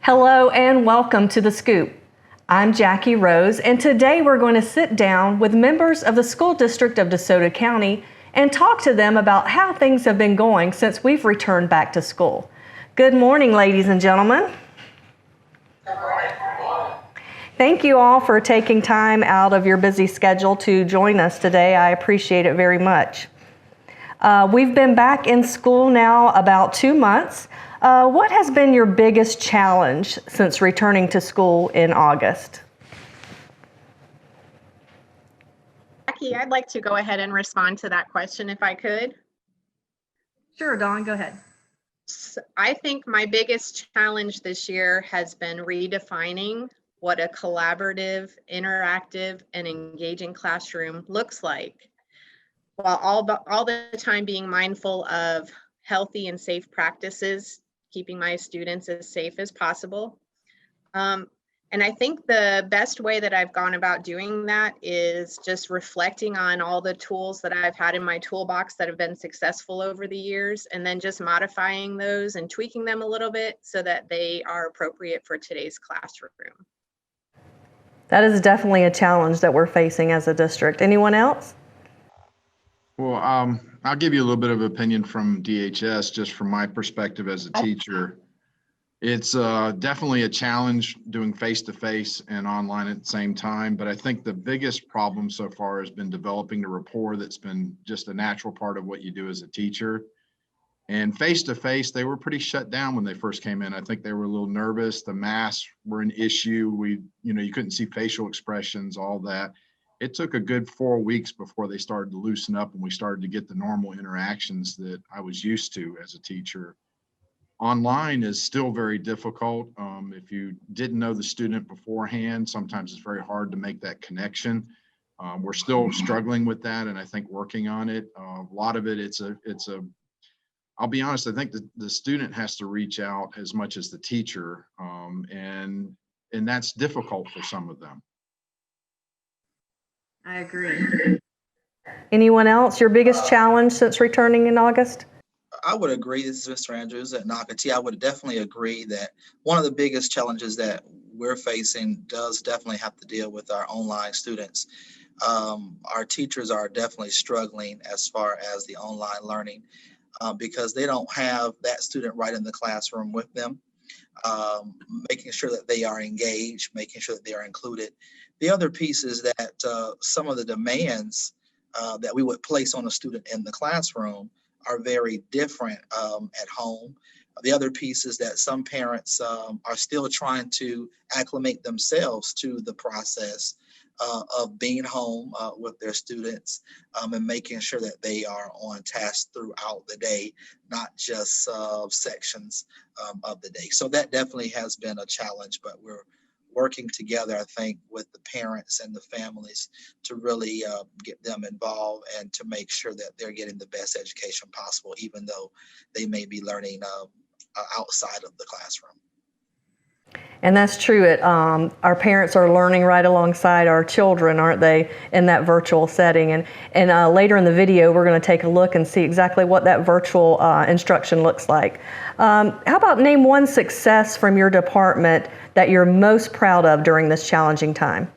Hello and welcome to The Scoop. I'm Jackie Rose, and today we're going to sit down with members of the School District of DeSoto County and talk to them about how things have been going since we've returned back to school. Good morning, ladies and gentlemen. Thank you all for taking time out of your busy schedule to join us today. I appreciate it very much. We've been back in school now about 2 months. What has been your biggest challenge since returning to school in August? Jackie, I'd like to go ahead and respond to that question if I could. Sure, Dawn, go ahead. I think my biggest challenge this year has been redefining what a collaborative, interactive, and engaging classroom looks like, while all the time being mindful of healthy and safe practices, keeping my students as safe as possible. And I think the best way that I've gone about doing that is just reflecting on all the tools that I've had in my toolbox that have been successful over the years, and then just modifying those and tweaking them a little bit so that they are appropriate for today's classroom. That is definitely a challenge that we're facing as a district. Anyone else? Well, I'll give you a little bit of opinion from DHS, just from my perspective as a teacher. It's definitely a challenge doing face-to-face and online at the same time, but I think the biggest problem so far has been developing the rapport that's been just a natural part of what you do as a teacher. And face-to-face, they were pretty shut down when they first came in. I think they were a little nervous. The masks were an issue. You couldn't see facial expressions, all that. It took a good 4 weeks before they started to loosen up and we started to get the normal interactions that I was used to as a teacher. Online is still very difficult. If you didn't know the student beforehand, sometimes it's very hard to make that connection. We're still struggling with that, and I think working on it. A lot of it, I'll be honest, I think the student has to reach out as much as the teacher, and that's difficult for some of them. I agree. Anyone else? Your biggest challenge since returning in August? I would agree. This is Mr. Andrews at Nocatee. I would definitely agree that one of the biggest challenges that we're facing does definitely have to deal with our online students. Our teachers are definitely struggling as far as the online learning because they don't have that student right in the classroom with them, making sure that they are engaged, making sure that they are included. The other piece is that some of the demands that we would place on a student in the classroom are very different at home. The other piece is that some parents are still trying to acclimate themselves to the process of being home with their students and making sure that they are on task throughout the day, not just sections of the day. So that definitely has been a challenge, but we're working together, I think, with the parents and the families to really get them involved and to make sure that they're getting the best education possible, even though they may be learning outside of the classroom. And that's true. Our parents are learning right alongside our children, aren't they, in that virtual setting? And later in the video, we're going to take a look and see exactly what that virtual instruction looks like. How about name one success from your department that you're most proud of during this challenging time?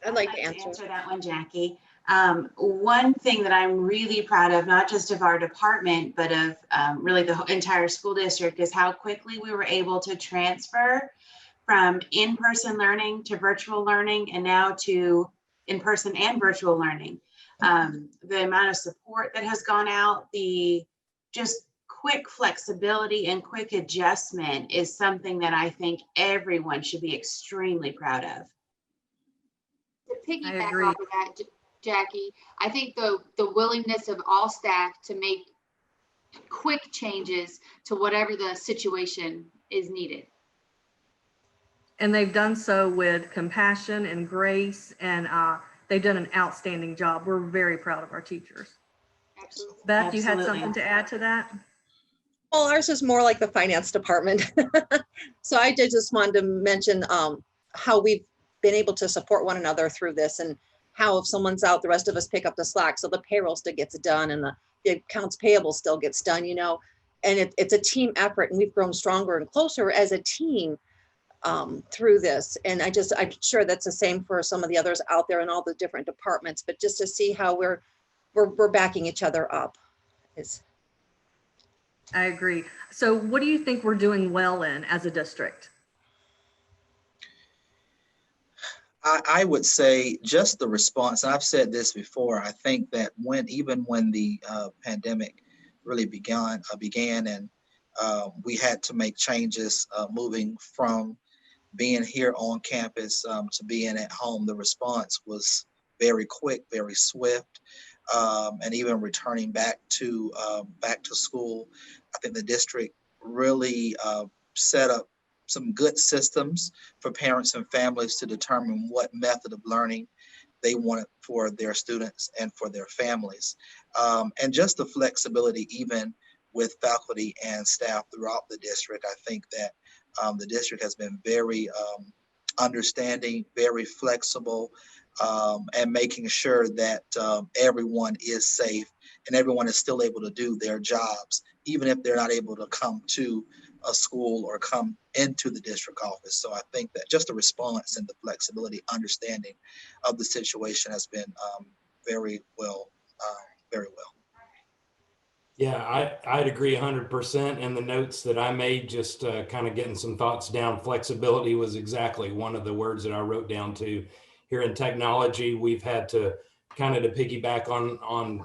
I'd like to answer that one, Jackie. One thing that I'm really proud of, not just of our department, but of really the entire school district, is how quickly we were able to transfer from in-person learning to virtual learning, and now to in-person and virtual learning. The amount of support that has gone out, the just quick flexibility and quick adjustment is something that I think everyone should be extremely proud of. To piggyback off of that, Jackie, I think the willingness of all staff to make quick changes to whatever the situation is needed. And they've done so with compassion and grace, and they've done an outstanding job. We're very proud of our teachers. Absolutely. Beth, you had something to add to that? Well, ours is more like the finance department. So I did just wanted to mention how we've been able to support one another through this, and how if someone's out, the rest of us pick up the slack. So the payroll still gets done and the accounts payable still gets done. it's a team effort, and we've grown stronger and closer as a team through this. And I'm sure that's the same for some of the others out there in all the different departments, but just to see how we're backing each other up is. I agree. So what do you think we're doing well in as a district? I would say just the response, and I've said this before, I think that even when the pandemic really began and we had to make changes moving from being here on campus to being at home, the response was very quick, very swift, and even returning back to school, I think the district really set up some good systems for parents and families to determine what method of learning they wanted for their students and for their families. And just the flexibility, even with faculty and staff throughout the district. I think that the district has been very understanding, very flexible, and making sure that everyone is safe and everyone is still able to do their jobs, even if they're not able to come to a school or come into the district office. So I think that just the response and the flexibility, understanding of the situation has been very well, very well. Yeah, I'd agree 100%. And the notes that I made, just kind of getting some thoughts down, flexibility was exactly one of the words that I wrote down too. Here in technology, we've had to kind of to piggyback on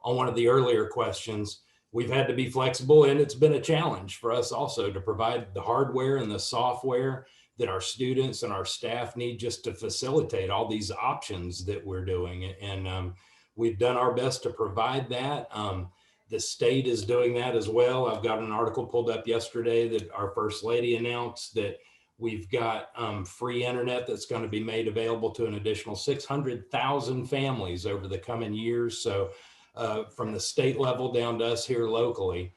one of the earlier questions. We've had to be flexible, and it's been a challenge for us also to provide the hardware and the software that our students and our staff need just to facilitate all these options that we're doing. And we've done our best to provide that. The state is doing that as well. I've got an article pulled up yesterday that our First Lady announced that we've got free internet that's going to be made available to an additional 600,000 families over the coming years. So from the state level down to us here locally,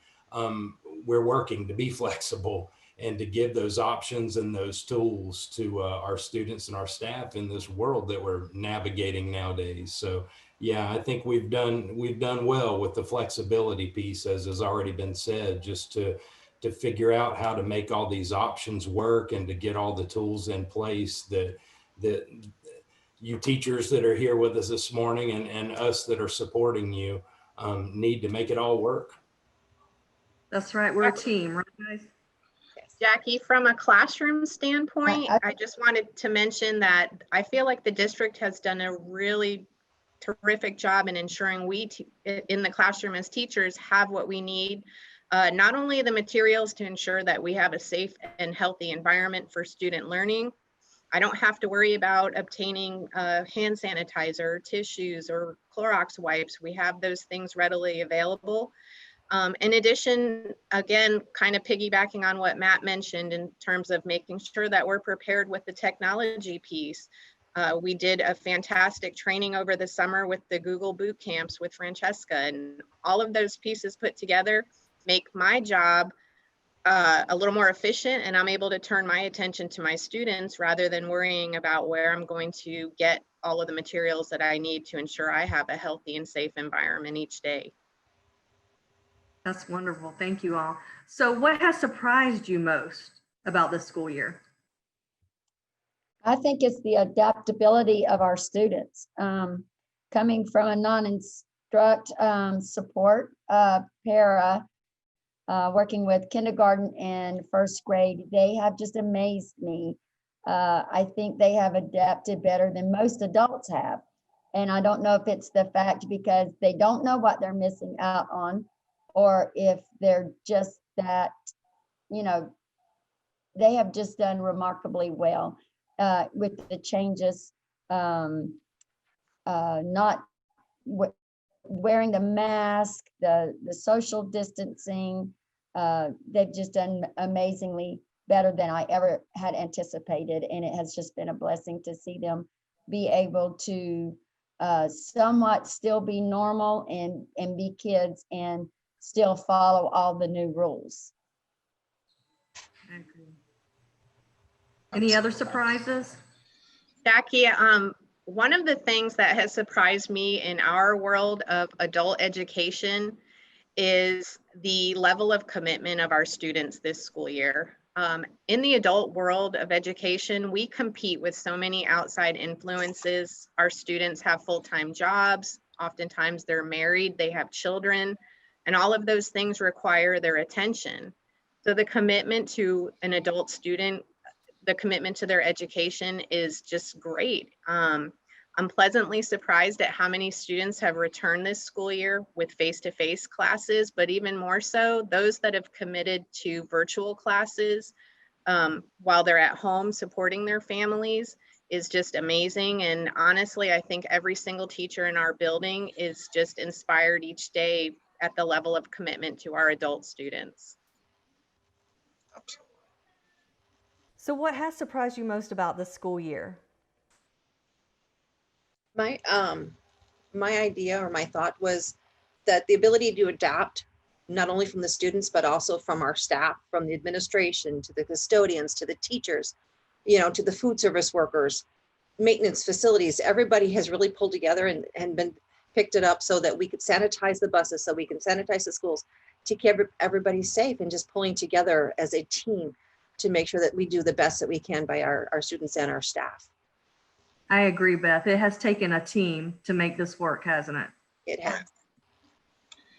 we're working to be flexible and to give those options and those tools to our students and our staff in this world that we're navigating nowadays. So yeah, I think we've done well with the flexibility piece, as has already been said, just to figure out how to make all these options work and to get all the tools in place that you teachers that are here with us this morning and us that are supporting you need to make it all work. That's right. We're a team, right, guys? Jackie, from a classroom standpoint, I just wanted to mention that I feel like the district has done a really terrific job in ensuring we in the classroom as teachers have what we need. Not only the materials to ensure that we have a safe and healthy environment for student learning. I don't have to worry about obtaining hand sanitizer, tissues, or Clorox wipes. We have those things readily available. In addition, again, kind of piggybacking on what Matt mentioned in terms of making sure that we're prepared with the technology piece. We did a fantastic training over the summer with the Google boot camps with Francesca, and all of those pieces put together make my job a little more efficient, and I'm able to turn my attention to my students rather than worrying about where I'm going to get all of the materials that I need to ensure I have a healthy and safe environment each day. That's wonderful. Thank you all. So what has surprised you most about this school year? I think it's the adaptability of our students. Coming from a non-instruct support para, working with kindergarten and first grade, they have just amazed me. I think they have adapted better than most adults have. And I don't know if it's the fact because they don't know what they're missing out on, or if they're just that, they have just done remarkably well with the changes, not wearing the mask, the social distancing. They've just done amazingly better than I ever had anticipated. And it has just been a blessing to see them be able to somewhat still be normal and be kids and still follow all the new rules. I agree. Any other surprises? Jackie, one of the things that has surprised me in our world of adult education is the level of commitment of our students this school year. In the adult world of education, we compete with so many outside influences. Our students have full-time jobs. Oftentimes they're married, they have children, and all of those things require their attention. So the commitment to an adult student, the commitment to their education is just great. I'm pleasantly surprised at how many students have returned this school year with face-to-face classes, but even more so, those that have committed to virtual classes while they're at home supporting their families is just amazing. And honestly, I think every single teacher in our building is just inspired each day at the level of commitment to our adult students. So what has surprised you most about this school year? My idea or my thought was that the ability to adapt, not only from the students, but also from our staff, from the administration to the custodians, to the teachers, to the food service workers, maintenance facilities, everybody has really pulled together and been picked it up so that we could sanitize the buses, so we can sanitize the schools to keep everybody safe, and just pulling together as a team to make sure that we do the best that we can by our students and our staff. I agree, Beth. It has taken a team to make this work, hasn't it? It has.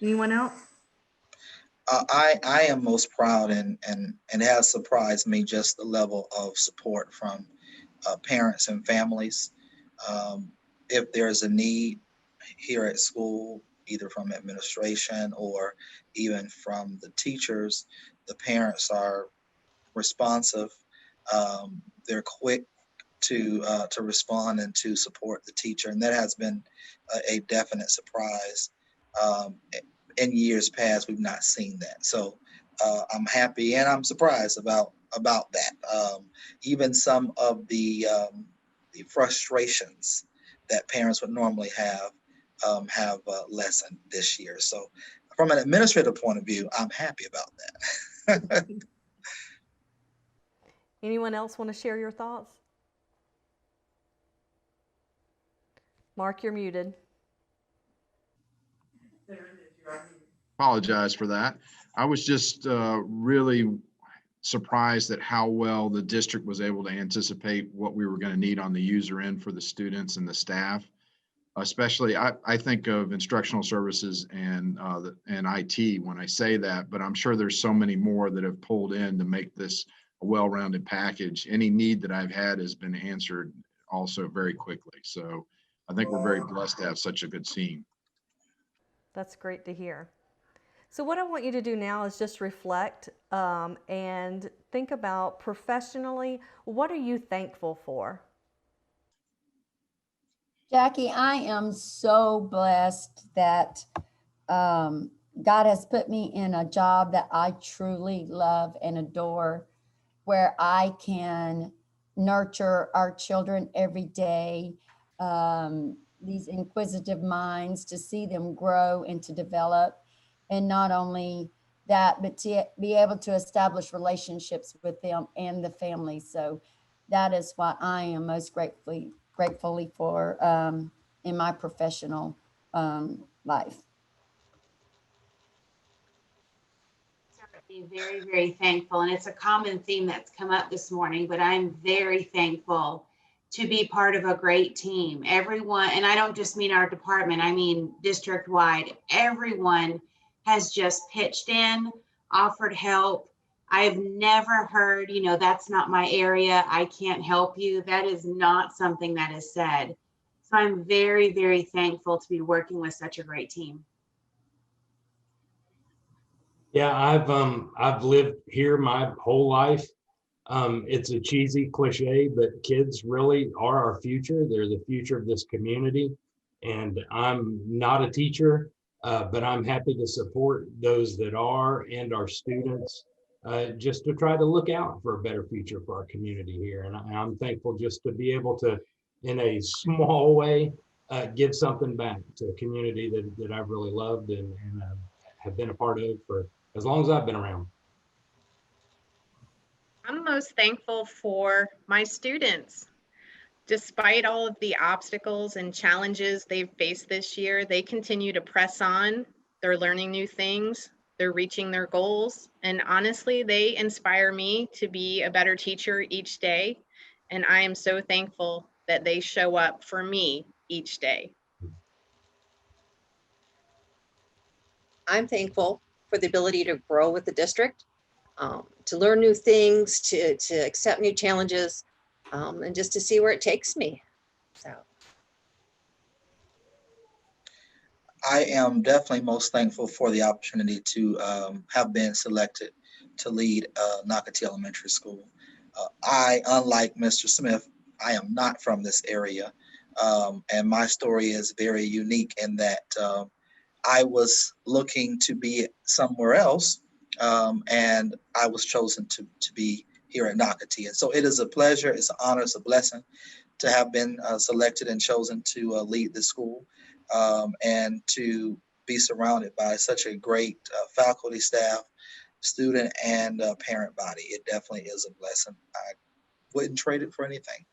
Anyone else? I am most proud and it has surprised me just the level of support from parents and families. If there's a need here at school, either from administration or even from the teachers, the parents are responsive. They're quick to respond and to support the teacher, and that has been a definite surprise. In years past, we've not seen that, so I'm happy and I'm surprised about that. Even some of the frustrations that parents would normally have lessened this year. So, from an administrative point of view, I'm happy about that. Anyone else want to share your thoughts? Mark, you're muted. Apologize for that. I was just really surprised at how well the district was able to anticipate what we were going to need on the user end for the students and the staff. Especially, I think of instructional services and IT when I say that, but I'm sure there's so many more that have pulled in to make this a well-rounded package. Any need that I've had has been answered also very quickly. So I think we're very blessed to have such a good team. That's great to hear. So what I want you to do now is just reflect and think about professionally, what are you thankful for? Jackie, I am so blessed that God has put me in a job that I truly love and adore, where I can nurture our children every day, these inquisitive minds, to see them grow and to develop. And not only that, but to be able to establish relationships with them and the family. So that is what I am most gratefully for in my professional life. Certainly very, very thankful. And it's a common theme that's come up this morning, but I'm very thankful to be part of a great team. Everyone, and I don't just mean our department, I mean district-wide, everyone has just pitched in, offered help. I've never heard, that's not my area, I can't help you. That is not something that is said. So I'm very, very thankful to be working with such a great team. Yeah, I've lived here my whole life. It's a cheesy cliche, but kids really are our future. They're the future of this community. And I'm not a teacher, but I'm happy to support those that are and our students, just to try to look out for a better future for our community here. And I'm thankful just to be able to, in a small way, give something back to a community that I've really loved and have been a part of for as long as I've been around. I'm most thankful for my students. Despite all of the obstacles and challenges they've faced this year, they continue to press on. they're learning new things, they're reaching their goals. And honestly, they inspire me to be a better teacher each day. And I am so thankful that they show up for me each day. I'm thankful for the ability to grow with the district, to learn new things, to accept new challenges, and just to see where it takes me. So I am definitely most thankful for the opportunity to have been selected to lead Nocatee Elementary School. I, unlike Mr. Smith, I am not from this area. And my story is very unique in that I was looking to be somewhere else, and I was chosen to be here at Nocatee. And so it is a pleasure, it's an honor, it's a blessing to have been selected and chosen to lead the school, and to be surrounded by such a great faculty, staff, student, and parent body. It definitely is a blessing. I wouldn't trade it for anything.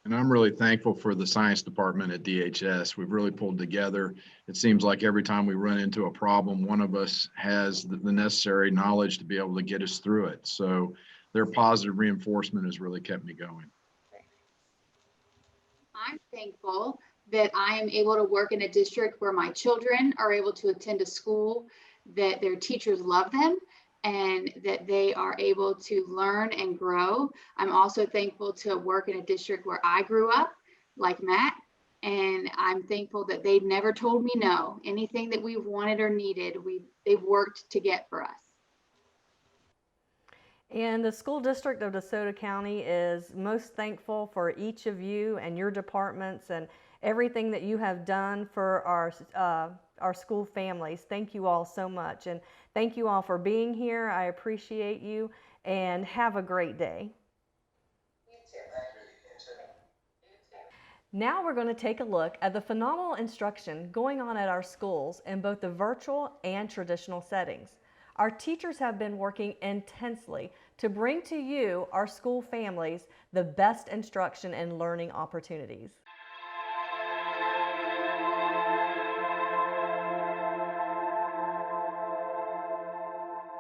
And I'm really thankful for the science department at DHS. We've really pulled together. It seems like every time we run into a problem, one of us has the necessary knowledge to be able to get us through it. So their positive reinforcement has really kept me going. I'm thankful that I am able to work in a district where my children are able to attend a school, that their teachers love them, and that they are able to learn and grow. I'm also thankful to work in a district where I grew up, like Matt, and I'm thankful that they've never told me no. Anything that we've wanted or needed, they've worked to get for us. And the school district of DeSoto County is most thankful for each of you and your departments and everything that you have done for our school families. Thank you all so much. And thank you all for being here. I appreciate you, and have a great day. Now we're going to take a look at the phenomenal instruction going on at our schools in both the virtual and traditional settings. Our teachers have been working intensely to bring to you, our school families, the best instruction and learning opportunities.